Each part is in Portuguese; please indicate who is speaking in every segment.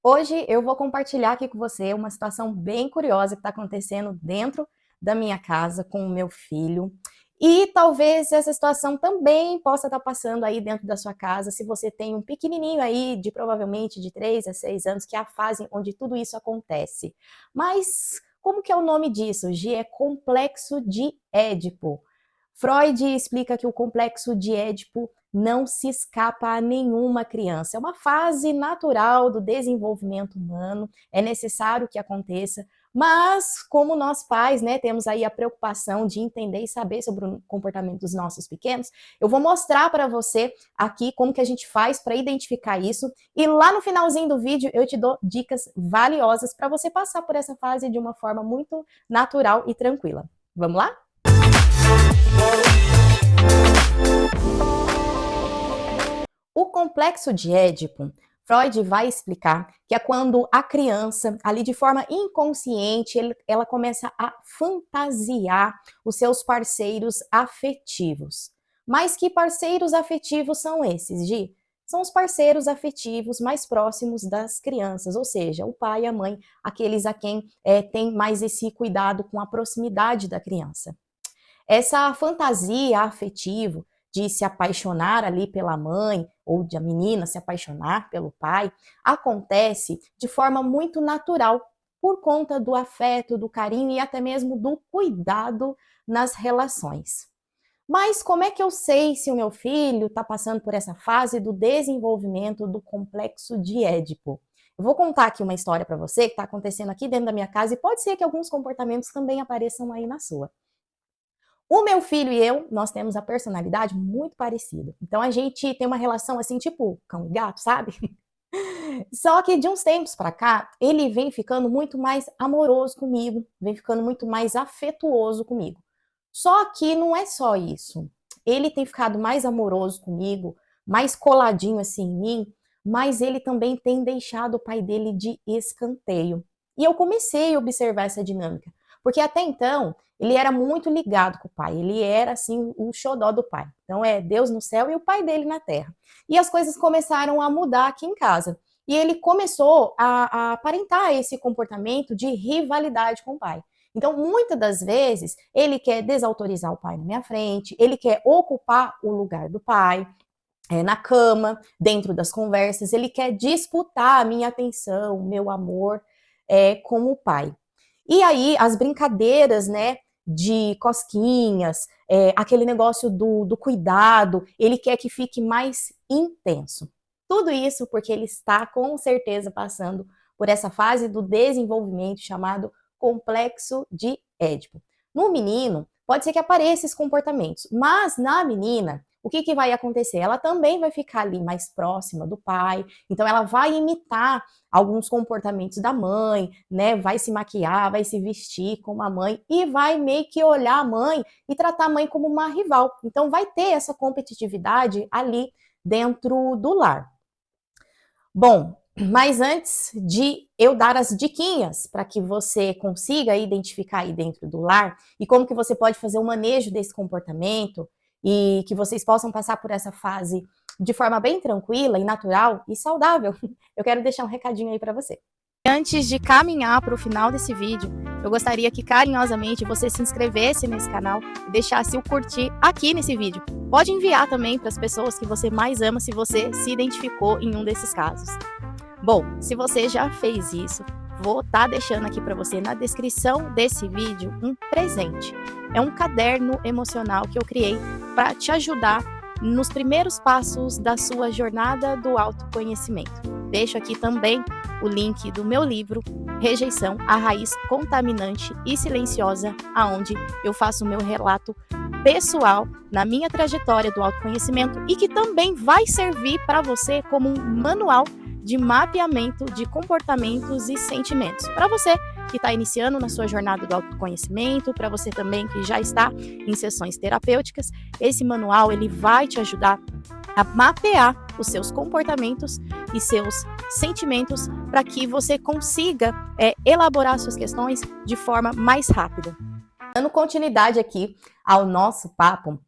Speaker 1: Hoje eu vou compartilhar aqui com você uma situação bem curiosa que está acontecendo dentro da minha casa com o meu filho. E talvez essa situação também possa estar passando aí dentro da sua casa, se você tem um pequenininho aí de provavelmente de 3 a 6 anos, que é a fase onde tudo isso acontece. Mas como que é o nome disso, Gi? É complexo de Édipo. Freud explica que o complexo de Édipo não se escapa a nenhuma criança. É uma fase natural do desenvolvimento humano, é necessário que aconteça, mas como nós pais, né, temos aí a preocupação de entender e saber sobre o comportamento dos nossos pequenos, eu vou mostrar para você aqui como que a gente faz para identificar isso e lá no finalzinho do vídeo eu te dou dicas valiosas para você passar por essa fase de uma forma muito natural e tranquila. Vamos lá? O complexo de Édipo, Freud vai explicar que é quando a criança, ali de forma inconsciente, ela começa a fantasiar os seus parceiros afetivos. Mas que parceiros afetivos são esses, Gi? São os parceiros afetivos mais próximos das crianças, ou seja, o pai e a mãe, aqueles a quem tem mais esse cuidado com a proximidade da criança. Essa fantasia afetiva de se apaixonar ali pela mãe ou de a menina se apaixonar pelo pai acontece de forma muito natural por conta do afeto, do carinho e até mesmo do cuidado nas relações. Mas como é que eu sei se o meu filho está passando por essa fase do desenvolvimento do complexo de Édipo? Eu vou contar aqui uma história para você que está acontecendo aqui dentro da minha casa e pode ser que alguns comportamentos também apareçam aí na sua. O meu filho e eu, nós temos a personalidade muito parecida. Então a gente tem uma relação assim, tipo cão e gato, sabe? Só que de uns tempos para cá, ele vem ficando muito mais amoroso comigo, vem ficando muito mais afetuoso comigo. Só que não é só isso. Ele tem ficado mais amoroso comigo, mais coladinho assim em mim, mas ele também tem deixado o pai dele de escanteio. E eu comecei a observar essa dinâmica, porque até então ele era muito ligado com o pai, ele era assim o xodó do pai. Então é Deus no céu e o pai dele na terra. E as coisas começaram a mudar aqui em casa. E ele começou a aparentar esse comportamento de rivalidade com o pai. Então, muitas das vezes, ele quer desautorizar o pai na minha frente, ele quer ocupar o lugar do pai, na cama, dentro das conversas, ele quer disputar a minha atenção, o meu amor com o pai. E aí, as brincadeiras, né, de cosquinhas, aquele negócio do cuidado, ele quer que fique mais intenso. Tudo isso porque ele está, com certeza, passando por essa fase do desenvolvimento chamado complexo de Édipo. No menino, pode ser que apareçam esses comportamentos, mas na menina, o que vai acontecer? Ela também vai ficar ali mais próxima do pai, então ela vai imitar alguns comportamentos da mãe, né? Vai se maquiar, vai se vestir como a mãe e vai meio que olhar a mãe e tratar a mãe como uma rival. Então vai ter essa competitividade ali dentro do lar. Bom, mas antes de eu dar as diquinhas para que você consiga identificar aí dentro do lar e como que você pode fazer o manejo desse comportamento e que vocês possam passar por essa fase de forma bem tranquila e natural e saudável, eu quero deixar um recadinho aí para você. Antes de caminhar para o final desse vídeo, eu gostaria que carinhosamente você se inscrevesse nesse canal e deixasse o curtir aqui nesse vídeo. Pode enviar também para as pessoas que você mais ama se você se identificou em um desses casos. Bom, se você já fez isso, vou estar deixando aqui para você na descrição desse vídeo um presente. É um caderno emocional que eu criei para te ajudar nos primeiros passos da sua jornada do autoconhecimento. Deixo aqui também o link do meu livro Rejeição, a Raiz Contaminante e Silenciosa, aonde eu faço o meu relato pessoal na minha trajetória do autoconhecimento e que também vai servir para você como um manual de mapeamento de comportamentos e sentimentos. Para você que está iniciando na sua jornada do autoconhecimento, para você também que já está em sessões terapêuticas, esse manual ele vai te ajudar a mapear os seus comportamentos e seus sentimentos para que você consiga elaborar suas questões de forma mais rápida. Dando continuidade aqui ao nosso papo,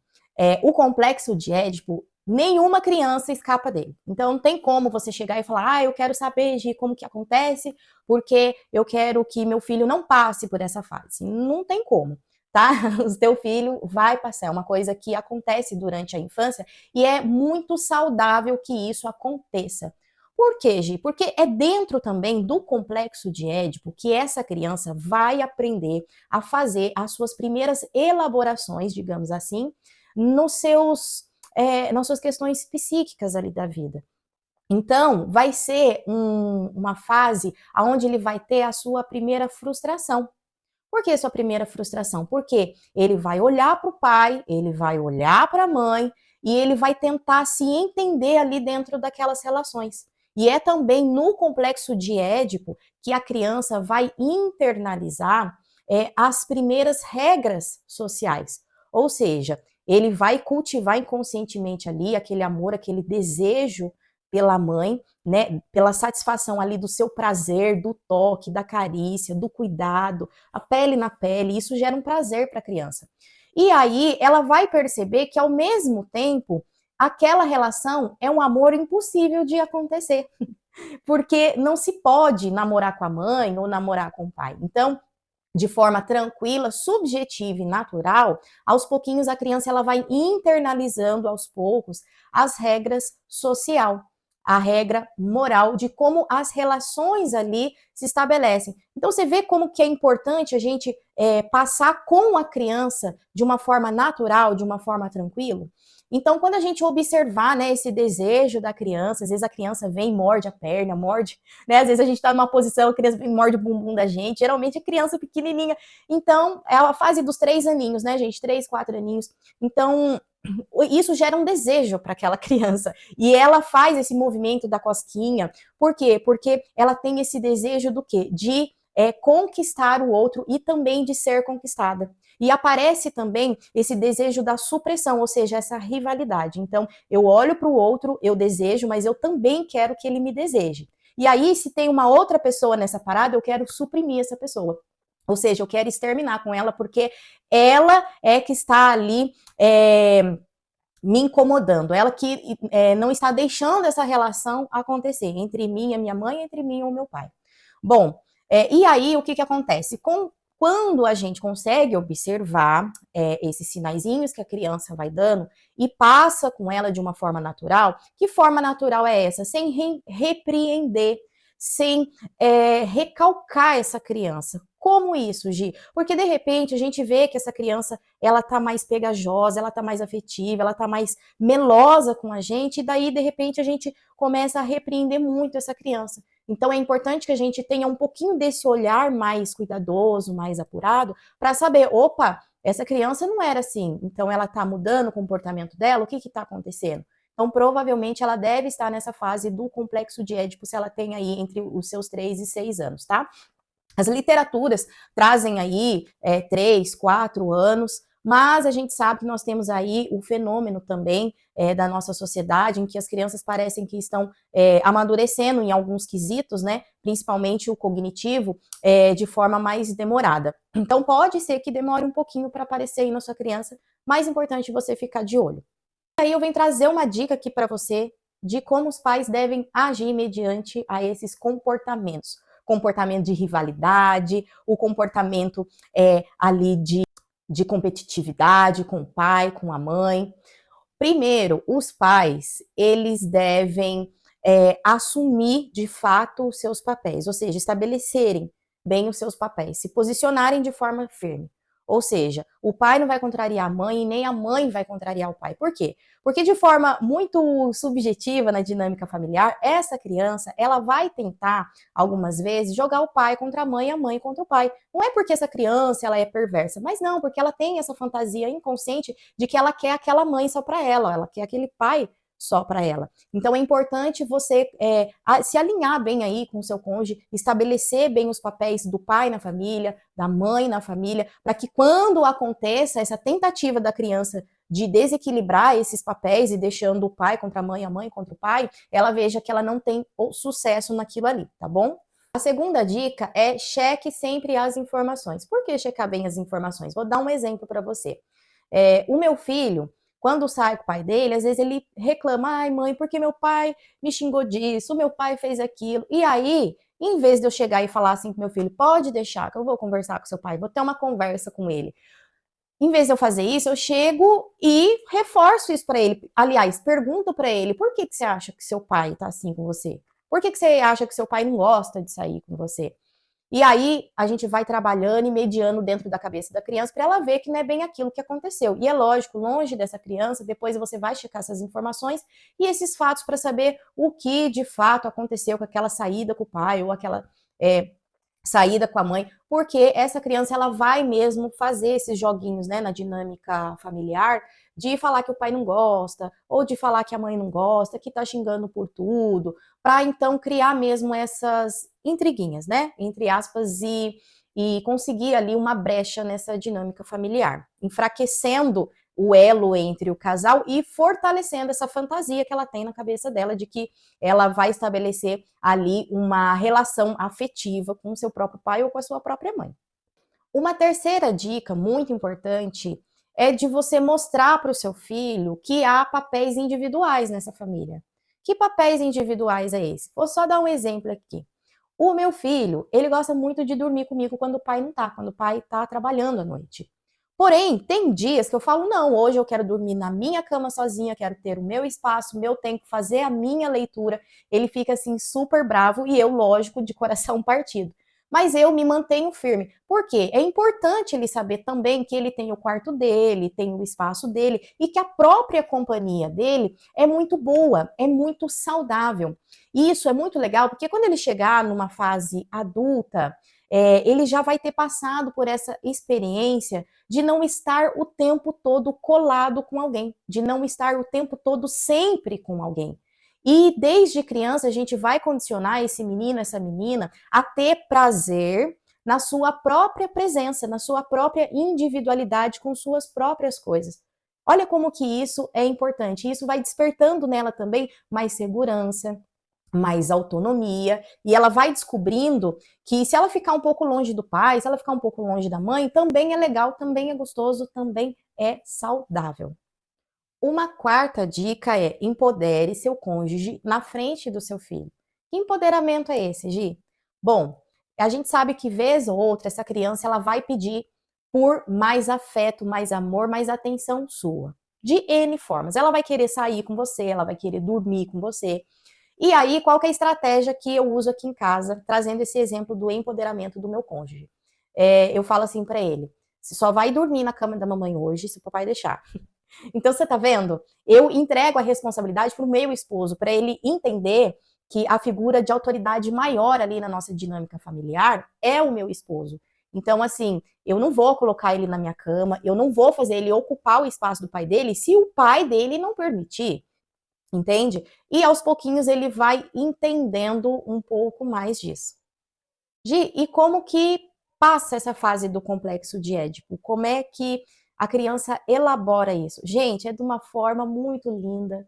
Speaker 1: o complexo de Édipo Nenhuma criança escapa dele. Então não tem como você chegar e falar, eu quero saber de como que acontece, porque eu quero que meu filho não passe por essa fase. Não tem como, tá? O teu filho vai passar, é uma coisa que acontece durante a infância e é muito saudável que isso aconteça. Por quê, Gi? Porque é dentro também do complexo de Édipo que essa criança vai aprender a fazer as suas primeiras elaborações, digamos assim, nos seus nas suas questões psíquicas ali da vida. Então, vai ser uma fase onde ele vai ter a sua primeira frustração. Por que sua primeira frustração? Porque ele vai olhar para o pai, ele vai olhar para a mãe e ele vai tentar se entender ali dentro daquelas relações. E é também no complexo de Édipo que a criança vai internalizar as primeiras regras sociais. Ou seja, ele vai cultivar inconscientemente ali aquele amor, aquele desejo pela mãe, né, pela satisfação ali do seu prazer, do toque, da carícia, do cuidado, a pele na pele, isso gera um prazer para a criança. E aí ela vai perceber que ao mesmo tempo aquela relação é um amor impossível de acontecer, porque não se pode namorar com a mãe ou namorar com o pai. Então, de forma tranquila, subjetiva e natural, aos pouquinhos a criança ela vai internalizando aos poucos as regras social, a regra moral de como as relações ali se estabelecem. Então você vê como que é importante a gente passar com a criança de uma forma natural, de uma forma tranquila. Então, quando a gente observar, né, esse desejo da criança, às vezes a criança vem e morde a perna, morde, né, às vezes a gente está numa posição, a criança vem e morde o bumbum da gente, geralmente é criança pequenininha. Então, é a fase dos 3 aninhos, né, gente, 3, 4 aninhos. Então, isso gera um desejo para aquela criança. E ela faz esse movimento da cosquinha. Por quê? Porque ela tem esse desejo do quê? De conquistar o outro e também de ser conquistada. E aparece também esse desejo da supressão, ou seja, essa rivalidade. Então, eu olho para o outro, eu desejo, mas eu também quero que ele me deseje. E aí, se tem uma outra pessoa nessa parada, eu quero suprimir essa pessoa. Ou seja, eu quero exterminar com ela, porque ela é que está ali me incomodando, ela que não está deixando essa relação acontecer entre mim e a minha mãe, entre mim e o meu pai. Bom, e aí o que acontece? Quando a gente consegue observar esses sinaizinhos que a criança vai dando e passa com ela de uma forma natural, que forma natural é essa? Sem repreender, sem recalcar essa criança. Como isso, Gi? Porque de repente a gente vê que essa criança ela tá mais pegajosa, ela tá mais afetiva, ela tá mais melosa com a gente, e daí de repente a gente começa a repreender muito essa criança. Então é importante que a gente tenha um pouquinho desse olhar mais cuidadoso, mais apurado, para saber, opa, essa criança não era assim, então ela tá mudando o comportamento dela, o que que tá acontecendo? Então, provavelmente, ela deve estar nessa fase do complexo de Édipo, se ela tem aí entre os seus 3 e 6 anos, tá? As literaturas trazem aí 3, 4 anos, mas a gente sabe que nós temos aí o fenômeno também da nossa sociedade, em que as crianças parecem que estão amadurecendo em alguns quesitos, né? Principalmente o cognitivo, de forma mais demorada. Então, pode ser que demore um pouquinho para aparecer aí na sua criança, mais importante você ficar de olho. Aí eu venho trazer uma dica aqui para você de como os pais devem agir mediante a esses comportamentos. Comportamento de rivalidade, o comportamento ali de competitividade com o pai, com a mãe. Primeiro, os pais, eles devem assumir de fato os seus papéis, ou seja, estabelecerem bem os seus papéis, se posicionarem de forma firme. Ou seja, o pai não vai contrariar a mãe e nem a mãe vai contrariar o pai. Por quê? Porque de forma muito subjetiva na dinâmica familiar, essa criança, ela vai tentar algumas vezes jogar o pai contra a mãe e a mãe contra o pai. Não é porque essa criança ela é perversa, mas não, porque ela tem essa fantasia inconsciente de que ela quer aquela mãe só para ela quer aquele pai só para ela. Então é importante você se alinhar bem aí com o seu cônjuge, estabelecer bem os papéis do pai na família, da mãe na família, para que quando aconteça essa tentativa da criança de desequilibrar esses papéis e deixando o pai contra a mãe contra o pai, ela veja que ela não tem sucesso naquilo ali, tá bom? A segunda dica é cheque sempre as informações. Por que checar bem as informações? Vou dar um exemplo para você. O meu filho, Quando sai com o pai dele, às vezes ele reclama, ai mãe, porque meu pai me xingou disso, meu pai fez aquilo. E aí, em vez de eu chegar e falar assim pro meu filho, pode deixar que eu vou conversar com seu pai, vou ter uma conversa com ele. Em vez de eu fazer isso, eu chego e reforço isso para ele. Aliás, pergunto para ele, por que você acha que seu pai tá assim com você? Por que você acha que seu pai não gosta de sair com você? E aí a gente vai trabalhando e mediando dentro da cabeça da criança para ela ver que não é bem aquilo que aconteceu. E é lógico, longe dessa criança, depois você vai checar essas informações e esses fatos para saber o que de fato aconteceu com aquela saída com o pai ou aquela saída com a mãe, porque essa criança ela vai mesmo fazer esses joguinhos, né, na dinâmica familiar, de falar que o pai não gosta, ou de falar que a mãe não gosta, que tá xingando por tudo, para então criar mesmo essas intriguinhas, né, entre aspas, e conseguir ali uma brecha nessa dinâmica familiar, enfraquecendo o elo entre o casal e fortalecendo essa fantasia que ela tem na cabeça dela de que ela vai estabelecer ali uma relação afetiva com o seu próprio pai ou com a sua própria mãe. Uma terceira dica muito importante é de você mostrar para o seu filho que há papéis individuais nessa família. Que papéis individuais é esse? Vou só dar um exemplo aqui. O meu filho, ele gosta muito de dormir comigo quando o pai não tá, quando o pai tá trabalhando à noite. Porém, tem dias que eu falo, não, hoje eu quero dormir na minha cama sozinha, quero ter o meu espaço, meu tempo, fazer a minha leitura. Ele fica assim super bravo e eu, lógico, de coração partido. Mas eu me mantenho firme. Por quê? É importante ele saber também que ele tem o quarto dele, tem o espaço dele e que a própria companhia dele é muito boa, é muito saudável. E isso é muito legal porque quando ele chegar numa fase adulta, ele já vai ter passado por essa experiência de não estar o tempo todo colado com alguém, de não estar o tempo todo sempre com alguém. E desde criança a gente vai condicionar esse menino, essa menina, a ter prazer na sua própria presença, na sua própria individualidade, com suas próprias coisas. Olha como que isso é importante. Isso vai despertando nela também mais segurança, mais autonomia, e ela vai descobrindo que se ela ficar um pouco longe do pai, se ela ficar um pouco longe da mãe, também é legal, também é gostoso, também é saudável. Uma quarta dica é empodere seu cônjuge na frente do seu filho. Que empoderamento é esse, Gi? Bom, a gente sabe que vez ou outra essa criança ela vai pedir por mais afeto, mais amor, mais atenção sua. De N formas. Ela vai querer sair com você, ela vai querer dormir com você. E aí, qual que é a estratégia que eu uso aqui em casa, trazendo esse exemplo do empoderamento do meu cônjuge? Eu falo assim para ele: você só vai dormir na cama da mamãe hoje se o papai deixar. Então, você tá vendo? Eu entrego a responsabilidade pro meu esposo, para ele entender que a figura de autoridade maior ali na nossa dinâmica familiar é o meu esposo. Então, assim, eu não vou colocar ele na minha cama, eu não vou fazer ele ocupar o espaço do pai dele se o pai dele não permitir, entende? E aos pouquinhos ele vai entendendo um pouco mais disso. Gi, e como que passa essa fase do complexo de Édipo? Como é que a criança elabora isso? Gente, é de uma forma muito linda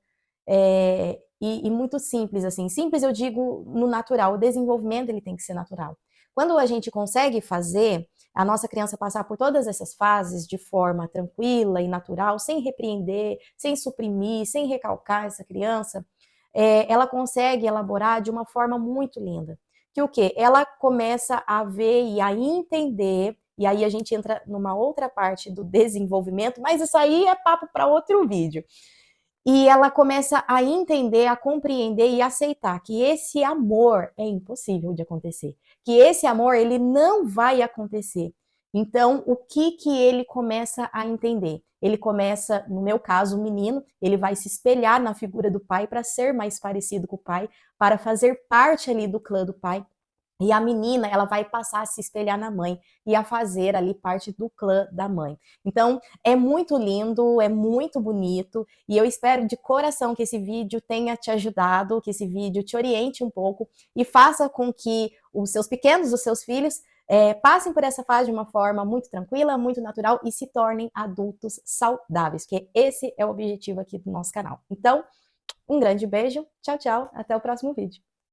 Speaker 1: e muito simples, assim. Simples eu digo no natural, o desenvolvimento ele tem que ser natural. Quando a gente consegue fazer a nossa criança passar por todas essas fases de forma tranquila e natural, sem repreender, sem suprimir, sem recalcar essa criança, ela consegue elaborar de uma forma muito linda. Que o quê? Ela começa a ver e a entender, e aí a gente entra numa outra parte do desenvolvimento, mas isso aí é papo para outro vídeo. E ela começa a entender, a compreender e aceitar que esse amor é impossível de acontecer, que esse amor ele não vai acontecer. Então, o que que ele começa a entender? Ele começa, no meu caso, o menino, ele vai se espelhar na figura do pai para ser mais parecido com o pai, para fazer parte ali do clã do pai. E a menina, ela vai passar a se espelhar na mãe e a fazer ali parte do clã da mãe. Então, é muito lindo, é muito bonito, e eu espero de coração que esse vídeo tenha te ajudado, que esse vídeo te oriente um pouco e faça com que os seus pequenos, os seus filhos, passem por essa fase de uma forma muito tranquila, muito natural e se tornem adultos saudáveis, que esse é o objetivo aqui do nosso canal. Então, um grande beijo, tchau, tchau, até o próximo vídeo.